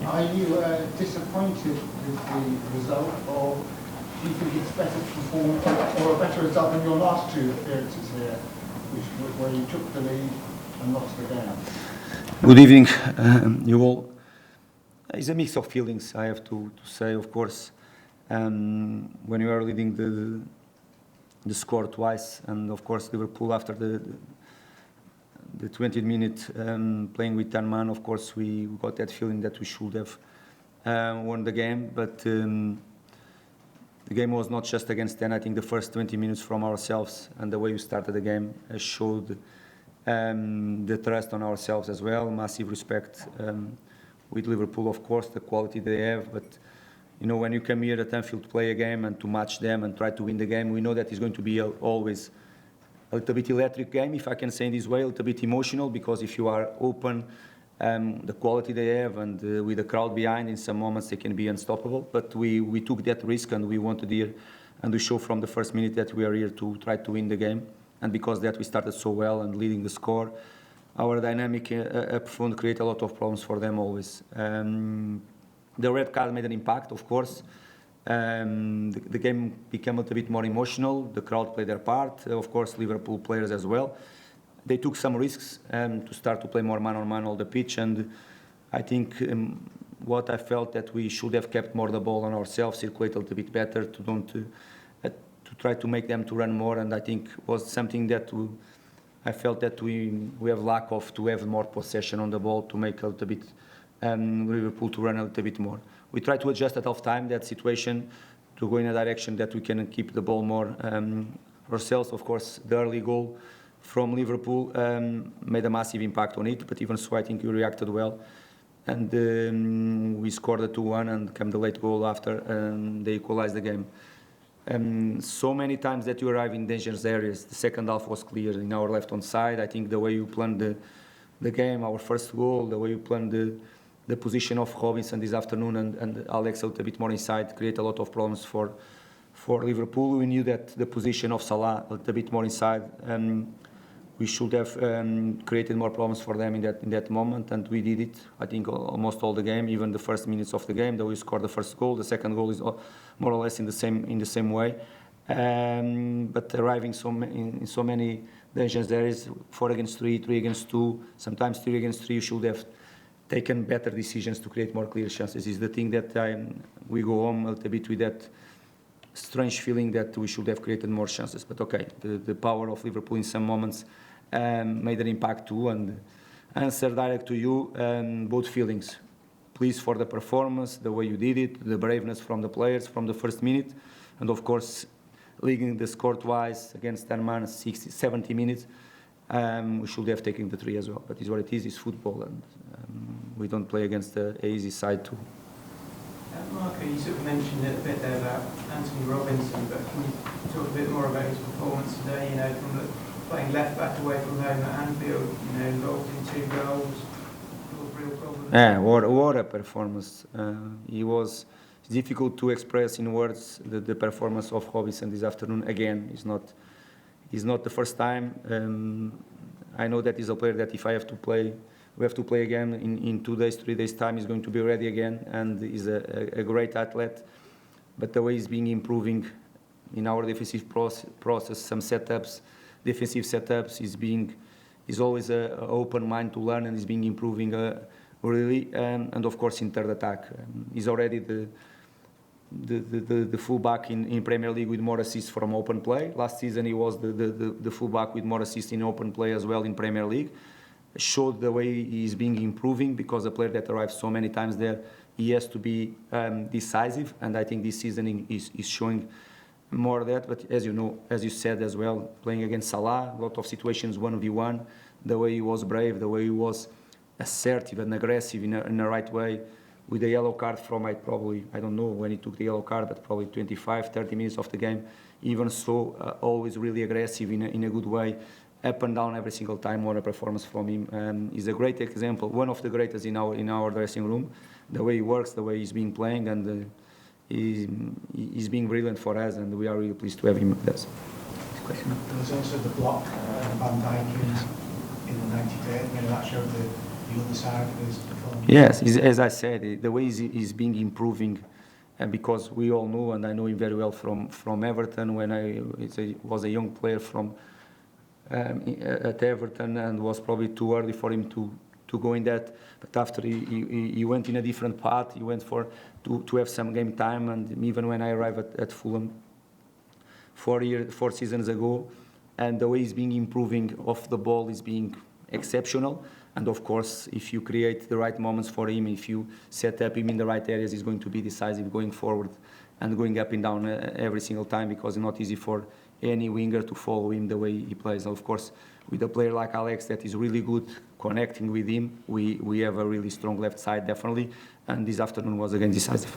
Are you disappointed with the result, or do you think it's better to perform, or a better result than your last two appearances here, where you took the lead and lost the game? Good evening, you all. It's a mix of feelings, I have to say, of course. When you are leading the score twice, and of course Liverpool after the 20-minute playing with 10 man, of course we got that feeling that we should have won the game, but the game was not just against 10. I think the first 20 minutes from ourselves and the way we started the game showed the trust on ourselves as well, massive respect with Liverpool, of course, the quality they have, but you know, when you come here at Anfield to play a game and to match them and try to win the game, we know that it's going to be always a little bit electric game, if I can say in this way, a little bit emotional, because if you are open, the quality they have and with the crowd behind, in some moments they can be unstoppable. But we took that risk and we wanted here, and we show from the first minute that we are here to try to win the game. And because that we started so well and leading the score, our dynamic up front created a lot of problems for them always. The red card made an impact, of course. The game became a little bit more emotional. The crowd played their part. Of course, Liverpool players as well. They took some risks to start to play more man-on-man on the pitch. And I think what I felt that we should have kept more the ball on ourselves, circulate a little bit better, to try to make them to run more. And I think was something that I felt that we have lack of, to have more possession on the ball, to make a little bit Liverpool to run a little bit more. We try to adjust at half time that situation to go in a direction that we can keep the ball more ourselves. Of course, the early goal from Liverpool made a massive impact on it, but even so, I think we reacted well. And we scored a 2-1 and came the late goal after, and they equalized the game. So many times that you arrive in dangerous areas. The second half was clear in our left-hand side. I think the way you planned the game, our first goal, the way you planned the position of Robinson this afternoon and Alex a little bit more inside create a lot of problems for Liverpool. We knew that the position of Salah a little bit more inside, we should have created more problems for them in that moment, and we did it. I think almost all the game, even the first minutes of the game, though we scored the first goal. The second goal is more or less in the same way. But arriving in so many dangerous areas, 4 against 3, 3 against 2, sometimes 3 against 3, you should have taken better decisions to create more clear chances. Is the thing that we go home a little bit with that strange feeling that we should have created more chances. But okay, the power of Liverpool in some moments made an impact too. And answer direct to you, both feelings. Pleased for the performance, the way you did it, the braveness from the players from the first minute, and of course, leading the score twice against 10 man, 60, 70 minutes. We should have taken the 3 as well, but it's what it is. It's football, and we don't play against an easy side too. Marco, you sort of mentioned it a bit there about Antonee Robinson, but can you talk a bit more about his performance today? You know, from playing left back away from home at Anfield, you know, involved in 2 goals, real problems. Yeah, what a performance! It's difficult to express in words the performance of Robinson this afternoon. Again, it's not the first time. I know that he's a player that if I have to play, we have to play again in 2 days, 3 days time. He's going to be ready again, and he's a great athlete. But the way he's been improving in our defensive process, some setups, defensive setups, he's always an open mind to learn, and he's been improving really. And of course in third attack, he's already the fullback in Premier League with more assists from open play. Last season he was the fullback with more assists in open play as well in Premier League. Showed the way he's been improving, because a player that arrives so many times there, he has to be decisive, and I think this season is showing more of that. But as you know, as you said as well, playing against Salah, a lot of situations 1v1, the way he was brave, the way he was assertive and aggressive in the right way, with the yellow card from I don't know when he took the yellow card, but probably 25, 30 minutes of the game. Even so, always really aggressive in a good way, up and down every single time. What a performance from him. He's a great example, one of the greatest in our dressing room. The way he works, the way he's been playing, and he's being brilliant for us, and we are really pleased to have him with us. There was also the block Van Dijk in the 93rd. You know, that showed the other side of his performance? Yes, as I said, the way he's been improving, and because we all know, and I know him very well from Everton when I was a young player at Everton, and was probably too early for him to go in that. But after he went in a different path, he went to have some game time, and even when I arrived at Fulham 4 seasons ago, and the way he's been improving off the ball is being exceptional. And of course, if you create the right moments for him, if you set up him in the right areas, he's going to be decisive going forward and going up and down every single time, because it's not easy for any winger to follow him the way he plays. And of course, with a player like Alex that is really good connecting with him, we have a really strong left side, definitely. And this afternoon was again decisive.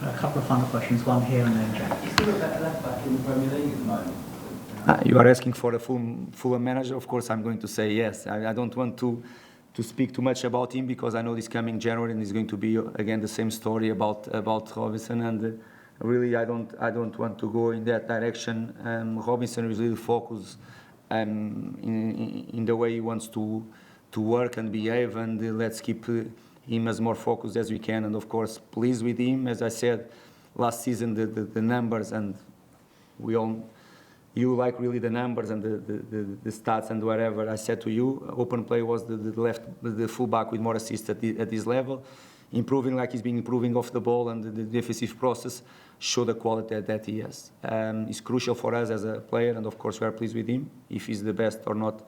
A couple of final questions, one here and then Jack. Is there a better left back in the Premier League at the moment? You are asking for a Fulham manager? Of course, I'm going to say yes. I don't want to speak too much about him, because I know this coming January and it's going to be again the same story about Robinson, and really I don't want to go in that direction. Robinson is really focused in the way he wants to work and behave, and let's keep him as more focused as we can. And of course, pleased with him. As I said last season, the numbers, and you like really the numbers and the stats and whatever. I said to you, open play was the fullback with more assists at this level, improving like he's been improving off the ball, and the defensive process show the quality that he has. It's crucial for us as a player, and of course we are pleased with him. If he's the best or not,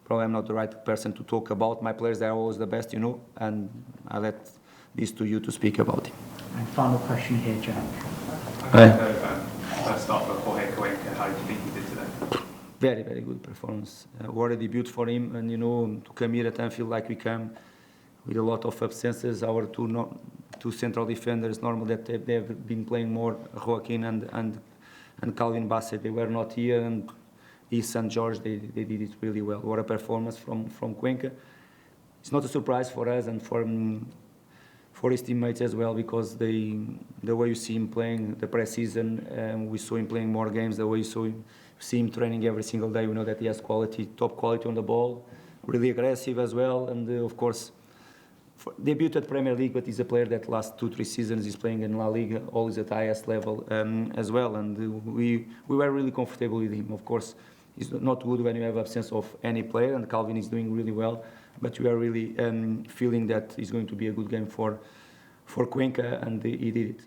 probably I'm not the right person to talk about. My players, they're always the best, and I let this to you to speak about him. And final question here, Jack. First off, Jorge Cuenca, how do you think he did today? Very, very good performance. What a debut for him, and to come here at Anfield like we come, with a lot of absences. Our two central defenders, normal that they've been playing more, Joaquin and Calvin Bassett, they were not here, and Issa and George, they did it really well. What a performance from Cuenca. It's not a surprise for us and for his teammates as well, because the way you see him playing the pre-season, we saw him playing more games, the way you see him training every single day, we know that he has top quality on the ball, really aggressive as well, and of course, debuted at Premier League, but he's a player that last 2-3 seasons is playing in La Liga, always at highest level as well, and we were really comfortable with him. Of course, it's not good when you have absence of any player, and Calvin is doing really well, but we are really feeling that it's going to be a good game for Cuenca, and he did it.